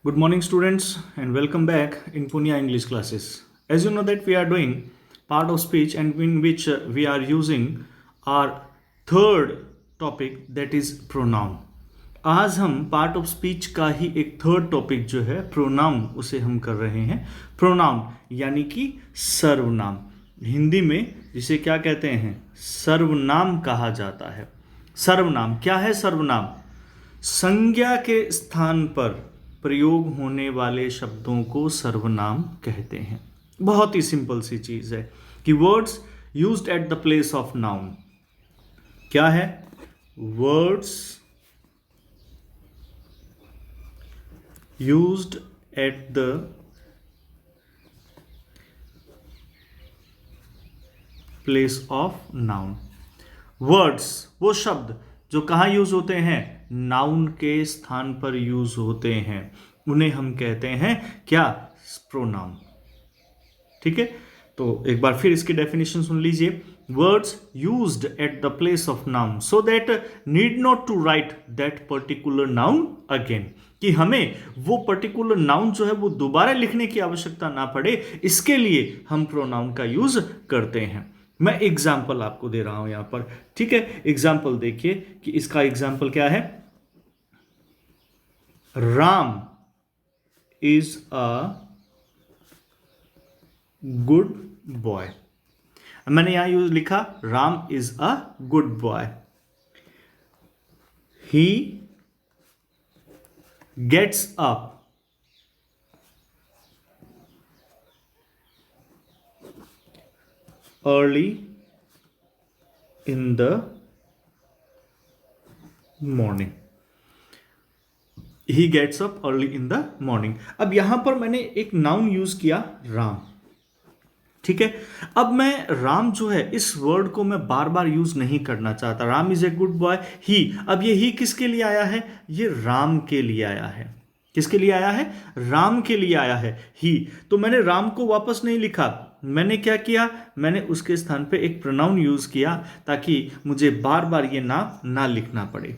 Good morning, students, and welcome back in Punya English classes. As you know that we are doing part of speech and in which we are using our third topic, that is pronoun. आज हम part of speech का ही एक third topic जो है pronoun उसे हम कर रहे हैं। प्रोनाउन यानी कि सर्वनाम, हिंदी में जिसे क्या कहते हैं, सर्वनाम कहा जाता है। सर्वनाम क्या है? सर्वनाम संज्ञा के स्थान पर प्रयोग होने वाले शब्दों को सर्वनाम कहते हैं। बहुत ही सिंपल सी चीज है कि words used at the place of noun. क्या है? Words used at the place of noun। Words वो शब्द जो कहाँ यूज होते हैं? नाउन के स्थान पर यूज होते हैं, उन्हें हम कहते हैं क्या? प्रोनाउन। ठीक है, तो एक बार फिर इसकी डेफिनेशन सुन लीजिए। Words used at the place of noun so that need not to write that particular noun again, कि हमें वो पर्टिकुलर नाउन जो है वो दोबारा लिखने की आवश्यकता ना पड़े, इसके लिए हम प्रोनाउन का यूज करते हैं। मैं एग्जाम्पल आपको दे रहा हूं यहां पर। ठीक है, एग्जाम्पल देखिए कि इसका एग्जाम्पल क्या है। Ram is a good boy. मैंने यहां यूज लिखा Ram is a good boy. He gets up early in the morning। he gets up early in the morning। अब यहां पर मैंने एक नाउन यूज किया राम। ठीक है, अब मैं राम जो है इस वर्ड को मैं बार बार यूज नहीं करना चाहता। Ram is a good boy. He, अब ये ही किसके लिए आया है? ये राम के लिए आया है। किसके लिए आया है? राम के लिए आया है ही। तो मैंने राम को वापस नहीं लिखा, मैंने क्या किया? मैंने उसके स्थान पे एक प्रोनाउन यूज किया ताकि मुझे बार बार ये नाम ना लिखना पड़े,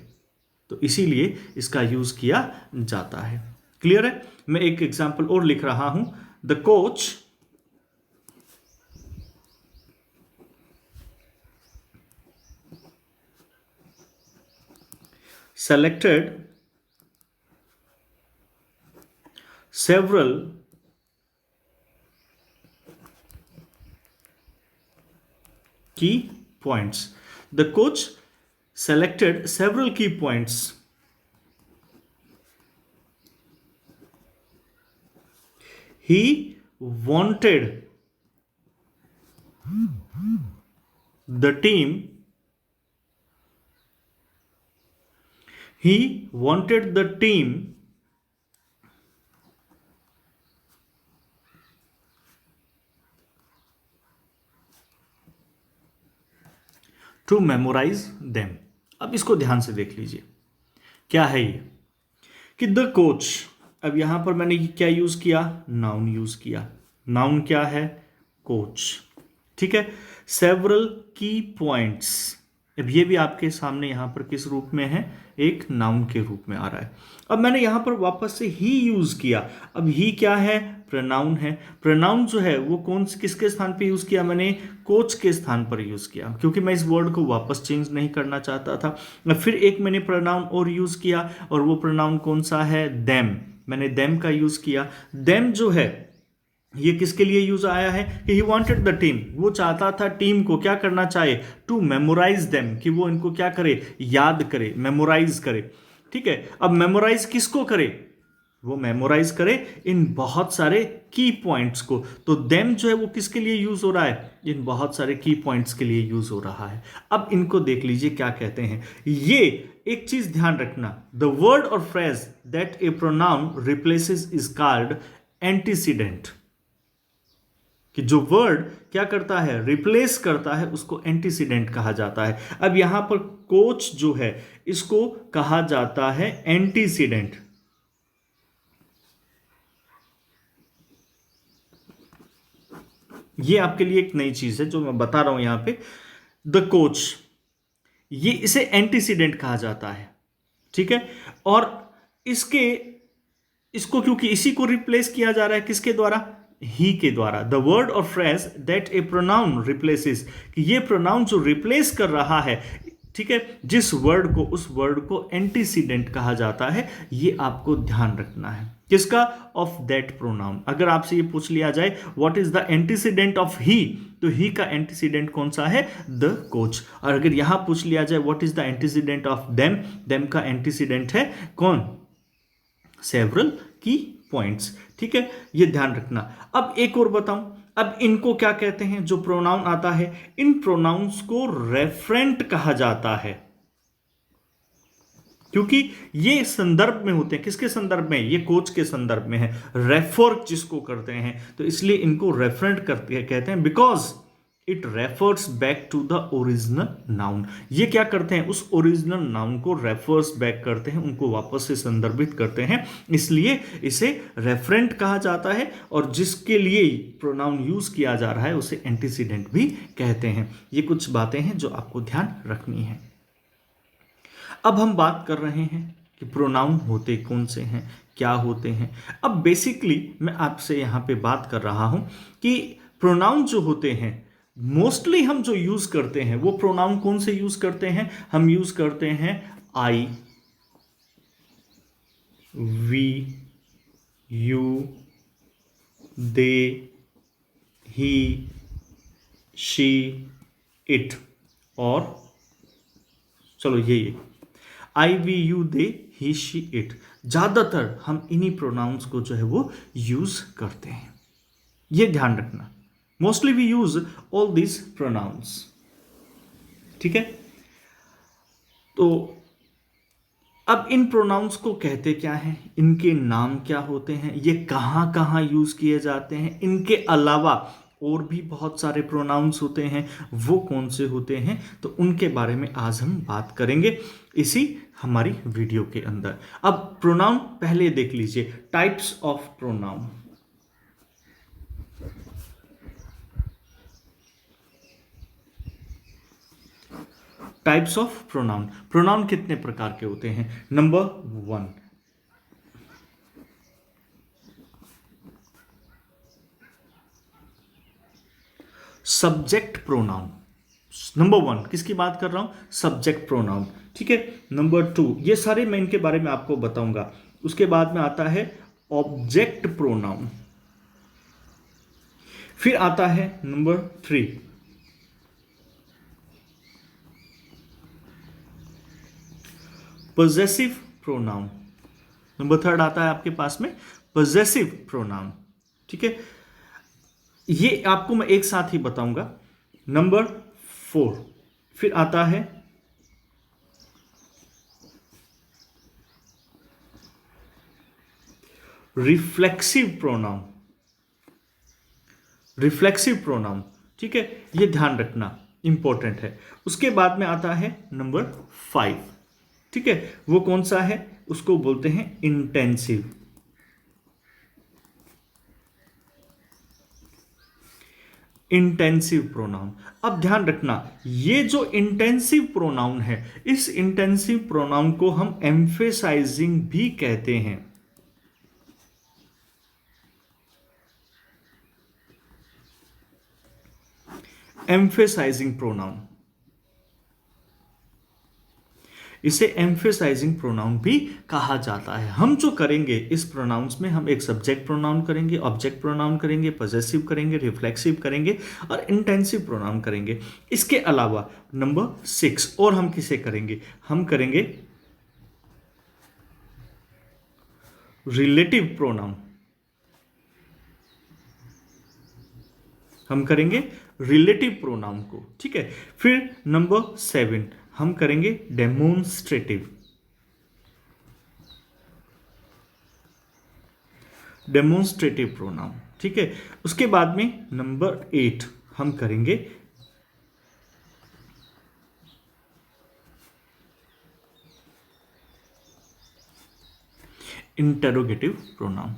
तो इसीलिए इसका यूज किया जाता है। क्लियर है? मैं एक एग्जाम्पल और लिख रहा हूं। The coach selected several key points। The coach selected several key points। He wanted the team to memorize them। अब इसको ध्यान से देख लीजिए, क्या है ये कि द कोच, अब यहां पर मैंने क्या यूज किया? नाउन यूज किया। नाउन क्या है? कोच। ठीक है, सेवरल की पॉइंट्स, अब ये भी आपके सामने यहां पर किस रूप में है? एक नाउन के रूप में आ रहा है। अब मैंने यहां पर वापस से ही यूज किया। अब ही क्या है? प्रोनाउन है। प्रोनाउन जो है वो किसके स्थान पे यूज किया? मैंने कोच के स्थान पर यूज किया, क्योंकि मैं इस वर्ड को वापस चेंज नहीं करना चाहता था। फिर एक मैंने प्रोनाउन और यूज किया, और वो प्रोनाउन कौन सा है? देम। मैंने देम का यूज किया। देम जो है ये किसके लिए यूज आया है? कि ही वांटेड द टीम, वो चाहता था टीम को क्या करना चाहे? टू मेमोराइज देम, कि वो इनको क्या करे? याद करे, मेमोराइज करे। ठीक है, अब मेमोराइज किसको करे? वो मेमोराइज करे इन बहुत सारे की पॉइंट्स को। तो देम जो है वो किसके लिए यूज हो रहा है? इन बहुत सारे की पॉइंट्स के लिए यूज हो रहा है। अब इनको देख लीजिए क्या कहते हैं। ये एक चीज ध्यान रखना, द वर्ड और phrase that A pronoun replaces is called antecedent, कि जो वर्ड क्या करता है? रिप्लेस करता है, उसको एंटीसीडेंट कहा जाता है। अब यहां पर कोच जो है इसको कहा जाता है एंटीसीडेंट। ये आपके लिए एक नई चीज है जो मैं बता रहा हूं यहां पे। द कोच, ये इसे एंटीसीडेंट कहा जाता है। ठीक है, और इसके इसको क्योंकि इसी को रिप्लेस किया जा रहा है किसके द्वारा, ही के द्वारा। द वर्ड और phrase that A pronoun replaces, कि ये प्रोनाउन जो रिप्लेस कर रहा है, ठीक है, जिस वर्ड को, उस वर्ड को एंटीसीडेंट कहा जाता है। ये आपको ध्यान रखना है किसका, ऑफ दैट प्रोनाउन। अगर आपसे ये पूछ लिया जाए what is the antecedent of he, तो ही का एंटीसीडेंट कौन सा है, द कोच। और अगर यहां पूछ लिया जाए what is the antecedent of them, them का एंटीसीडेंट है कौन, सेवरल की पॉइंट्स। ठीक है, ये ध्यान रखना। अब एक और बताऊं, अब इनको क्या कहते हैं, जो प्रोनाउन आता है, इन प्रोनाउंस को रेफरेंट कहा जाता है, क्योंकि ये संदर्भ में होते हैं। किसके संदर्भ में, ये कोच के संदर्भ में है, रेफर जिसको करते हैं, तो इसलिए इनको रेफरेंट करते हैं, कहते हैं, because it refers back to the original noun. ये क्या करते हैं, उस ओरिजिनल नाउन को रेफर्स बैक करते हैं, उनको वापस से संदर्भित करते हैं, इसलिए इसे रेफरेंट कहा जाता है। और जिसके लिए प्रोनाउन यूज किया जा रहा है उसे एंटीसीडेंट भी कहते हैं। ये कुछ बातें हैं जो आपको ध्यान रखनी है। अब हम बात कर रहे हैं कि प्रोनाउन होते कौन से हैं, क्या होते हैं। अब बेसिकली मैं आपसे यहां पे बात कर रहा हूं कि प्रोनाउन जो होते हैं, मोस्टली हम जो यूज करते हैं वो प्रोनाउन कौन से यूज करते हैं, हम यूज करते हैं I, we, you, they, he, she, it, और चलो ये I, we, you, they, he, she, it, ज्यादातर हम इन्हीं प्रोनाउंस को जो है वो यूज करते हैं। ये ध्यान रखना, mostly we use all these pronouns. ठीक है, तो अब इन प्रोनाउंस को कहते क्या हैं, इनके नाम क्या होते हैं, ये कहां कहां यूज किए जाते हैं, इनके अलावा और भी बहुत सारे प्रोनाउंस होते हैं, वो कौन से होते हैं, तो उनके बारे में आज हम बात करेंगे इसी हमारी वीडियो के अंदर। अब प्रोनाउन पहले देख लीजिए, types of pronoun. Types of pronoun, pronoun कितने प्रकार के होते हैं। Number 1, subject pronoun. नंबर 1 किसकी बात कर रहा हूं, सब्जेक्ट प्रोनाउन। ठीक है, नंबर 2, ये सारे मैं इनके बारे में आपको बताऊंगा। उसके बाद में आता है ऑब्जेक्ट प्रोनाउन। फिर आता है नंबर 3, पॉजेसिव प्रोनाउन। नंबर 3 आता है आपके पास में पॉजेसिव प्रोनाउन। ठीक है, ये आपको मैं एक साथ ही बताऊंगा। नंबर 4 फिर आता है रिफ्लेक्सिव प्रोनाउन। रिफ्लेक्सिव प्रोनाउन, ठीक है, ये ध्यान रखना, इंपॉर्टेंट है। उसके बाद में आता है नंबर 5, ठीक है, वो कौन सा है, उसको बोलते हैं इंटेंसिव। Intensive pronoun. अब ध्यान रखना, ये जो इंटेंसिव प्रोनाउन है, इस इंटेंसिव प्रोनाउन को हम एम्फेसाइजिंग भी कहते हैं। एम्फेसाइजिंग प्रोनाउन, इसे एम्फेसाइजिंग प्रोनाउन भी कहा जाता है। हम जो करेंगे इस प्रोनाउंस में, हम एक सब्जेक्ट प्रोनाउन करेंगे, ऑब्जेक्ट प्रोनाउन करेंगे, पॉजेसिव करेंगे, रिफ्लेक्सिव करेंगे और इंटेंसिव प्रोनाउन करेंगे। इसके अलावा नंबर 6 और हम किसे करेंगे, हम करेंगे रिलेटिव प्रोनाउन। हम करेंगे रिलेटिव प्रोनाउन को। ठीक है, फिर नंबर 7 हम करेंगे डेमोन्स्ट्रेटिव। डेमोन्स्ट्रेटिव प्रोनाउन, ठीक है। उसके बाद में नंबर 8 हम करेंगे इंटेरोगेटिव प्रोनाउन।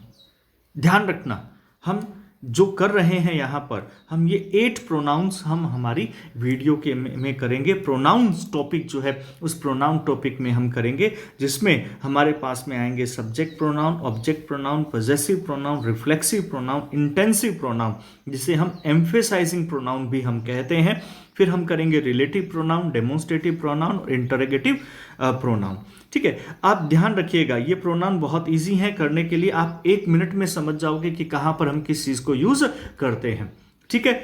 ध्यान रखना, हम जो कर रहे हैं यहाँ पर हम ये 8 प्रोनाउंस हम हमारी वीडियो के में करेंगे। प्रोनाउंस टॉपिक जो है उस प्रोनाउन टॉपिक में हम करेंगे, जिसमें हमारे पास में आएंगे subject pronoun, object pronoun, possessive pronoun, reflexive pronoun, intensive pronoun, जिसे हम एम्फेसाइजिंग प्रोनाउन भी हम कहते हैं। फिर हम करेंगे रिलेटिव प्रोनाउन, डेमोन्स्ट्रेटिव प्रोनाउन और इंटरोगेटिव प्रोनाउन। ठीक है, आप ध्यान रखिएगा ये प्रोनाउन बहुत इजी है करने के लिए, आप 1 मिनट में समझ जाओगे कि कहां पर हम किस चीज को यूज करते हैं। ठीक है,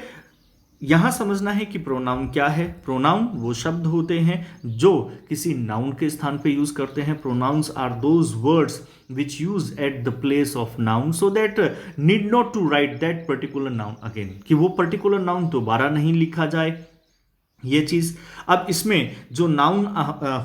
यहां समझना है कि प्रोनाउन क्या है। प्रोनाउन वो शब्द होते हैं जो किसी नाउन के स्थान पे यूज करते हैं। Pronouns are those words which use at the place of noun so that need not to write that particular noun again, कि वो पर्टिकुलर नाउन दोबारा नहीं लिखा जाए ये चीज। अब इसमें जो नाउन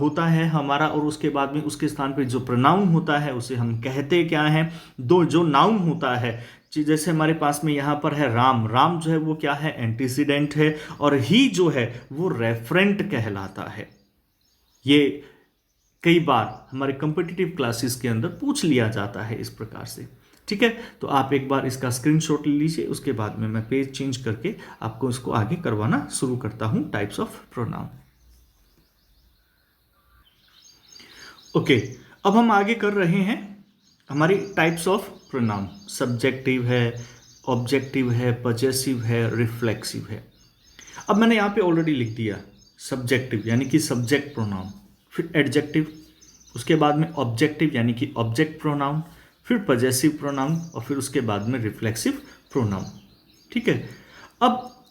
होता है हमारा और उसके बाद में उसके स्थान पे जो प्रोनाउन होता है उसे हम कहते क्या है। दो जो नाउन होता है, जैसे हमारे पास में यहाँ पर है राम, राम जो है वो क्या है, एंटीसीडेंट है, और ही जो है वो रेफरेंट कहलाता है। ये कई बार हमारे कॉम्पिटिटिव क्लासेस के अंदर पूछ लिया जाता है इस प्रकार से। ठीक है, तो आप एक बार इसका स्क्रीनशॉट ले लीजिए, उसके बाद में मैं पेज चेंज करके आपको इसको आगे करवाना शुरू करता हूं। Types of pronoun. ओके, अब हम आगे कर रहे हैं हमारी टाइप्स ऑफ प्रोनाउन। सब्जेक्टिव है, ऑब्जेक्टिव है, पॉजेसिव है, रिफ्लेक्सिव है। अब मैंने यहां पे ऑलरेडी लिख दिया सब्जेक्टिव यानी कि सब्जेक्ट प्रोनाउन, फिर एडजेक्टिव, उसके बाद में ऑब्जेक्टिव यानी कि ऑब्जेक्ट प्रोनाउन, फिर पॉजेसिव प्रोनाउन और फिर उसके बाद में रिफ्लेक्सिव प्रोनाउन। ठीक है, अब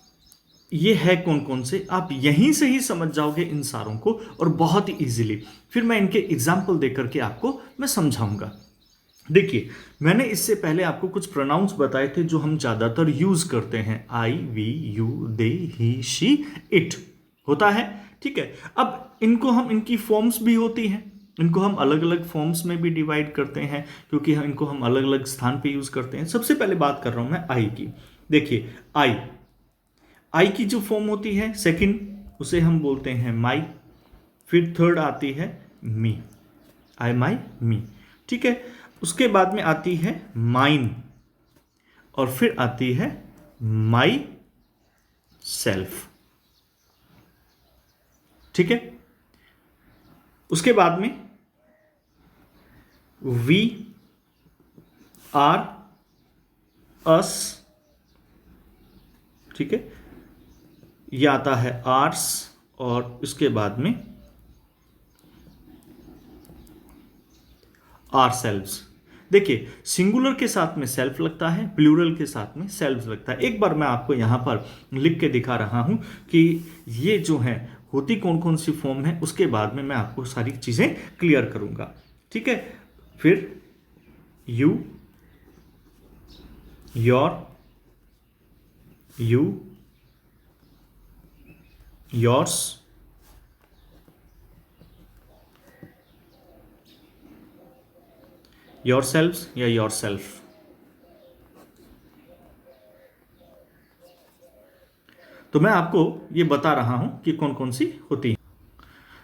ये है कौन कौन से, आप यहीं से ही समझ जाओगे इन सारों को और बहुत ही इजीली। फिर मैं इनके एग्जाम्पल देकर के आपको मैं समझाऊंगा। देखिए, मैंने इससे पहले आपको कुछ प्रोनाउंस बताए थे जो हम ज्यादातर यूज करते हैं। I, we, you, they, he, she, it होता है। ठीक है, अब इनको हम, इनकी फॉर्म्स भी होती हैं, इनको हम अलग अलग फॉर्म्स में भी डिवाइड करते हैं क्योंकि इनको हम अलग अलग स्थान पे यूज करते हैं। सबसे पहले बात कर रहा हूं मैं आई की। देखिए, आई की जो फॉर्म होती है सेकंड, उसे हम बोलते हैं माई। फिर थर्ड आती है मी, आई, माई, मी। ठीक है, उसके बाद में आती है माइन और फिर आती है माई सेल्फ। ठीक है, उसके बाद में वी, आर, अस। ठीक है, ये आता है आर्स और उसके बाद में आर सेल्व्स। देखिए, सिंगुलर के साथ में सेल्फ लगता है, प्लूरल के साथ में सेल्व्स लगता है। एक बार मैं आपको यहां पर लिख के दिखा रहा हूं कि ये जो है होती कौन कौन सी फॉर्म है, उसके बाद में मैं आपको सारी चीजें क्लियर करूंगा। ठीक है, फिर you, your, you, yours, yourselves या योरसेल्फ। तो मैं आपको ये बता रहा हूं कि कौन कौन सी होती है।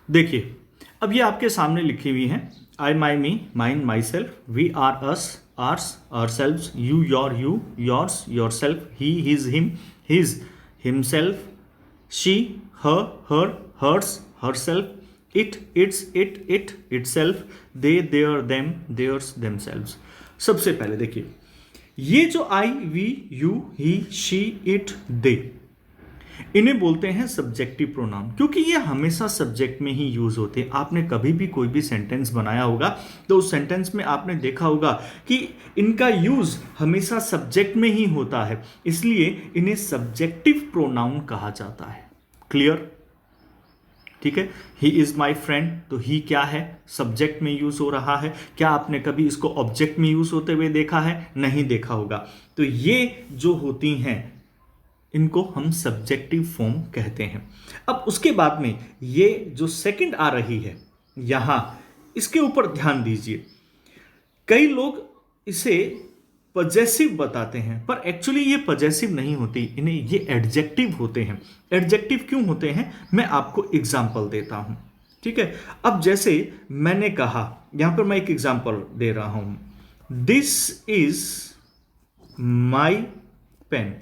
देखिए, अब ये आपके सामने लिखी हुई है। I, my, me, mine, myself, we, our, us, ours, ourselves, you, your, you, yours, yourself, he, his, him, his, himself, she, her, her, hers, herself, it, its, it, it, itself, they, their, them, theirs, themselves. सबसे पहले देखिए, ये जो I, we, you, he, she, it, they, इन्हें बोलते हैं subjective pronoun, क्योंकि ये हमेशा सब्जेक्ट में ही यूज होते हैं। आपने कभी भी कोई भी सेंटेंस बनाया होगा तो उस सेंटेंस में आपने देखा होगा कि इनका यूज हमेशा सब्जेक्ट में ही होता है, इसलिए इन्हें सब्जेक्टिव प्रोनाउन कहा जाता है। क्लियर? ठीक है, ही इज माई फ्रेंड, तो ही क्या है, सब्जेक्ट में यूज हो रहा है। क्या आपने कभी इसको ऑब्जेक्ट में यूज होते हुए देखा है? नहीं देखा होगा। तो ये जो होती हैं इनको हम सब्जेक्टिव फॉर्म कहते हैं। अब उसके बाद में ये जो सेकंड आ रही है यहां, इसके ऊपर ध्यान दीजिए। कई लोग इसे पॉजेसिव बताते हैं, पर एक्चुअली ये पॉजेसिव नहीं होती, इन्हें ये एडजेक्टिव होते हैं। एडजेक्टिव क्यों होते हैं, मैं आपको एग्जाम्पल देता हूं। ठीक है, अब जैसे मैंने कहा, यहां पर मैं एक एग्जाम्पल दे रहा हूं, दिस इज माई पेन।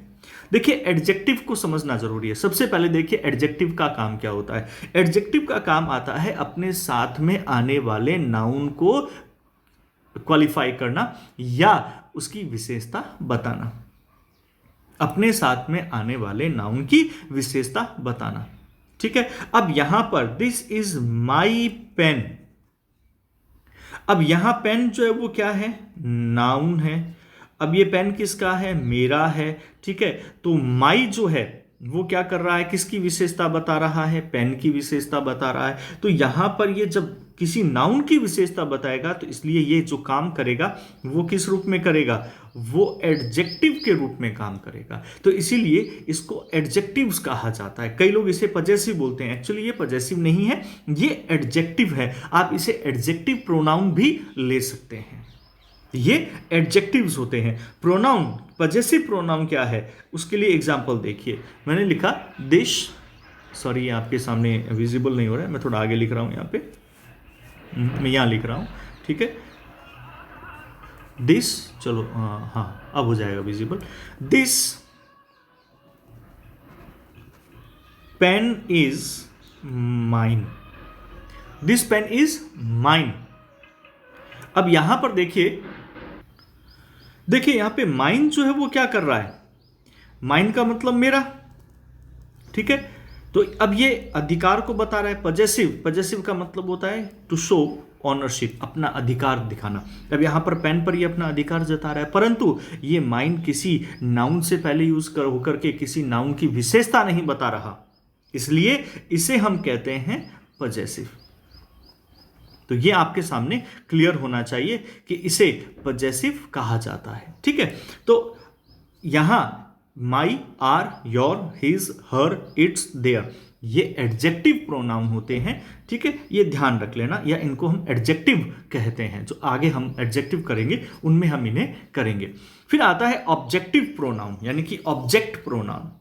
देखिए एडजेक्टिव को समझना जरूरी है। सबसे पहले देखिए एडजेक्टिव का काम क्या होता है। एडजेक्टिव का काम आता है अपने साथ में आने वाले नाउन को क्वालिफाई करना या उसकी विशेषता बताना। अपने साथ में आने वाले नाउन की विशेषता बताना। ठीक है, अब यहां पर दिस इज माई पेन। अब यहां पेन जो है वो क्या है, नाउन है। अब ये पेन किसका है, मेरा है। ठीक है, तो माई जो है वो क्या कर रहा है, किसकी विशेषता बता रहा है, पेन की विशेषता बता रहा है। तो यहां पर ये जब किसी नाउन की विशेषता बताएगा तो इसलिए ये जो काम करेगा वो किस रूप में करेगा, वो एडजेक्टिव के रूप में काम करेगा। तो इसीलिए इसको एडजेक्टिव्स कहा जाता है। कई लोग इसे पजेसिव बोलते हैं, एक्चुअली ये पजेसिव नहीं है, ये एडजेक्टिव है। आप इसे एडजेक्टिव प्रोनाउन भी ले सकते हैं। ये एडजेक्टिव्स होते हैं। प्रोनाउन, पजेसिव प्रोनाउन क्या है उसके लिए एग्जांपल देखिए। मैंने लिखा दिस, सॉरी ये आपके सामने विजिबल नहीं हो रहा है, मैं थोड़ा आगे लिख रहा हूं यहां पे, मैं यहां लिख रहा हूं। ठीक है, दिस, चलो हाँ अब हो जाएगा visible. This pen is mine. This pen is mine. अब यहां पर देखिए यहां पे माइन जो है वो क्या कर रहा है, माइन का मतलब मेरा। ठीक है, तो अब ये अधिकार को बता रहा है। पजेसिव, पजेसिव का मतलब होता है टू शो ऑनरशिप, अपना अधिकार दिखाना। अब यहां पर पेन पर ये अपना अधिकार जता रहा है, परंतु ये माइन किसी नाउन से पहले यूज कर होकर के किसी नाउन की विशेषता नहीं बता रहा, इसलिए इसे हम कहते हैं पजेसिव। तो ये आपके सामने क्लियर होना चाहिए कि इसे पजेसिव कहा जाता है। ठीक है, तो यहां my, our, your, his, her, its, their, ये एडजेक्टिव प्रोनाउन होते हैं। ठीक है, ये ध्यान रख लेना, या इनको हम एडजेक्टिव कहते हैं। जो आगे हम एडजेक्टिव करेंगे उनमें हम इन्हें करेंगे। फिर आता है ऑब्जेक्टिव प्रोनाउन, यानी कि ऑब्जेक्ट प्रोनाउन।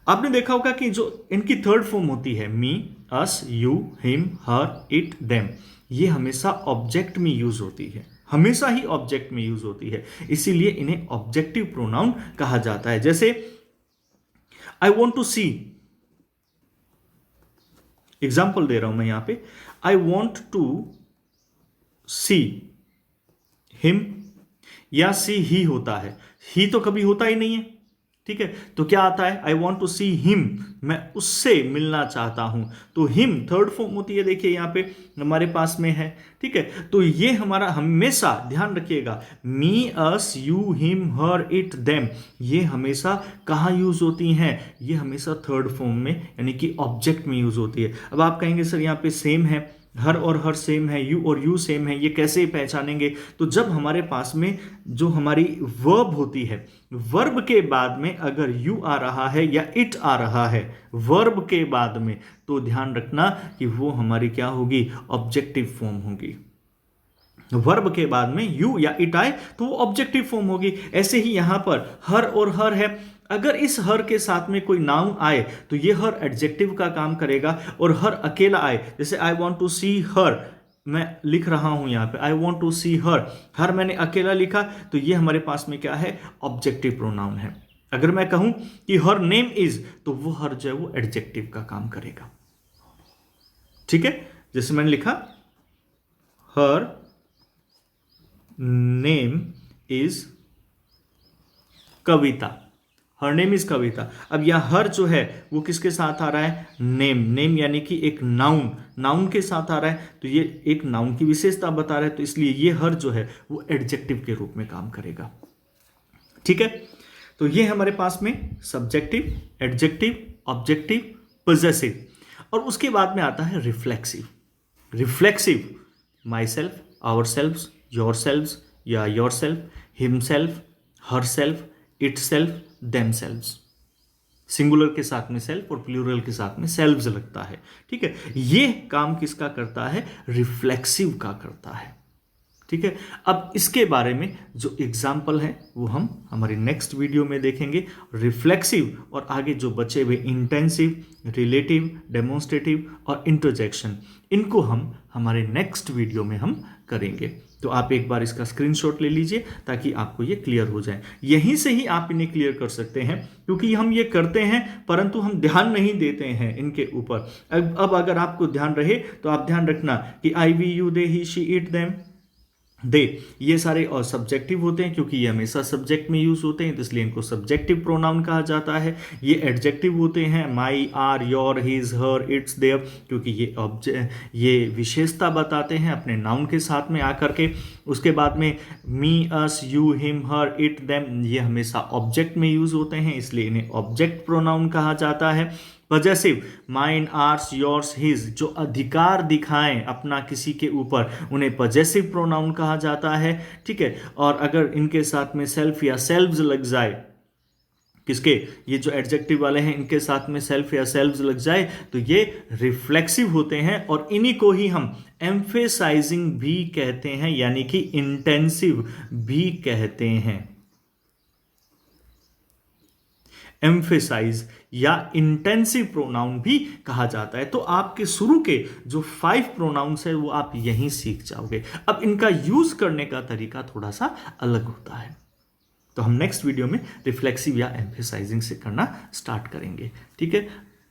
आपने देखा होगा कि जो इनकी थर्ड फॉर्म होती है, me, us, you, him, her, it, them, ये हमेशा ऑब्जेक्ट में यूज होती है, हमेशा ही ऑब्जेक्ट में यूज होती है, इसीलिए इन्हें ऑब्जेक्टिव प्रोनाउन कहा जाता है। जैसे I want to see, example दे रहा हूं मैं यहां पे, I want to see him, या सी ही होता है, ही तो कभी होता ही नहीं है। ठीक है, तो क्या आता है, I want to see him, मैं उससे मिलना चाहता हूं। तो हिम थर्ड फॉर्म होती है, देखिए यहां पे हमारे पास में है। ठीक है, तो ये हमारा हमेशा ध्यान रखिएगा, me, us, you, him, her, it, them, ये हमेशा कहां यूज होती हैं, ये हमेशा थर्ड फॉर्म में यानी कि ऑब्जेक्ट में यूज होती है। अब आप कहेंगे सर यहां पे सेम है, हर और हर सेम है, यू और यू सेम है, ये कैसे पहचानेंगे? तो जब हमारे पास में जो हमारी वर्ब होती है, वर्ब के बाद में अगर यू आ रहा है या इट आ रहा है वर्ब के बाद में, तो ध्यान रखना कि वो हमारी क्या होगी, ऑब्जेक्टिव फॉर्म होगी। वर्ब के बाद में यू या इट आए तो वो ऑब्जेक्टिव फॉर्म होगी। ऐसे ही यहां पर हर और हर है, अगर इस हर के साथ में कोई नाउन आए तो ये हर एडजेक्टिव का काम करेगा, और हर अकेला आए, जैसे आई वॉन्ट टू सी हर, मैं लिख रहा हूं यहां पे आई वॉन्ट टू सी हर, हर मैंने अकेला लिखा, तो ये हमारे पास में क्या है, ऑब्जेक्टिव प्रोनाउन है। अगर मैं कहूं कि हर नेम इज, तो वो हर जो है वो एडजेक्टिव का काम करेगा। ठीक है, जैसे मैंने लिखा her name is Kavita, her name is Kavita. अब यह हर जो है वो किसके साथ आ रहा है, नेम, नेम यानी कि एक नाउन, नाउन के साथ आ रहा है, तो ये एक नाउन की विशेषता बता रहा है, तो इसलिए ये हर जो है वो एडजेक्टिव के रूप में काम करेगा। ठीक है, तो ये हमारे पास में सब्जेक्टिव, एडजेक्टिव, ऑब्जेक्टिव, पॉजेसिव, और उसके बाद में आता है reflexive. Reflexive myself, ourself, yourself या yourself, himself, herself, itself, themselves. Singular के साथ में सेल्फ और प्लूरल के साथ में सेल्व्स लगता है। ठीक है, ये काम किसका करता है, रिफ्लेक्सिव का करता है। ठीक है, अब इसके बारे में जो एग्जाम्पल है वो हम हमारी नेक्स्ट वीडियो में देखेंगे। रिफ्लेक्सिव और आगे जो बचे हुए इंटेंसिव, रिलेटिव, डेमोन्स्ट्रेटिव और इंटरजेक्शन, इनको हम हमारे नेक्स्ट वीडियो में हम करेंगे। तो आप एक बार इसका स्क्रीनशॉट ले लीजिए ताकि आपको ये क्लियर हो जाए। यहीं से ही आप इन्हें क्लियर कर सकते हैं, क्योंकि हम ये करते हैं परंतु हम ध्यान नहीं देते हैं इनके ऊपर। अब अगर आपको ध्यान रहे तो आप ध्यान रखना कि I, we, you, they, he, she, it, them, they, ये सारे और सब्जेक्टिव होते हैं क्योंकि ये हमेशा सब्जेक्ट में यूज होते हैं, तो इसलिए इनको सब्जेक्टिव प्रोनाउन कहा जाता है। ये एडजेक्टिव होते हैं, my, our, your, his, her, its, their, क्योंकि ये विशेषता बताते हैं अपने नाउन के साथ में आकर के। उसके बाद में me, us, you, him, her, it, them, ये हमेशा ऑब्जेक्ट में यूज होते हैं, इसलिए इन्हें ऑब्जेक्ट प्रोनाउन कहा जाता है। Possessive, mine, ours, yours, his, जो अधिकार दिखाएं अपना किसी के ऊपर, उन्हें पॉजेसिव प्रोनाउन कहा जाता है। ठीक है, और अगर इनके साथ में सेल्फ या सेल्व्स लग जाए, किसके, ये जो एडजेक्टिव वाले हैं इनके साथ में सेल्फ या सेल्व्स लग जाए तो ये रिफ्लेक्सिव होते हैं, और इन्हीं को ही हम एम्फेसाइजिंग भी कहते हैं, यानी कि इंटेंसिव भी कहते हैं। एम्फेसाइज या इंटेंसिव प्रोनाउन भी कहा जाता है। तो आपके शुरू के जो 5 प्रोनाउंस है वो आप यहीं सीख जाओगे। अब इनका यूज करने का तरीका थोड़ा सा अलग होता है, तो हम नेक्स्ट वीडियो में रिफ्लेक्सिव या एम्फेसाइजिंग से करना स्टार्ट करेंगे। ठीक है,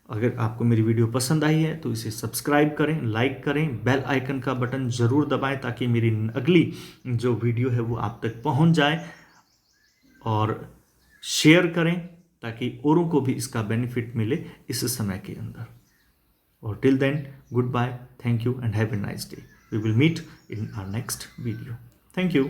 अगर आपको मेरी वीडियो पसंद आई है तो इसे सब्सक्राइब करें, लाइक करें, बेल आइकन का बटन जरूर दबाएं ताकि मेरी अगली जो वीडियो है वो आप तक पहुंच जाए, और शेयर करें ताकि औरों को भी इसका बेनिफिट मिले इस समय के अंदर। और till then, good bye, thank you and have a nice day. We will meet in our next video. Thank you.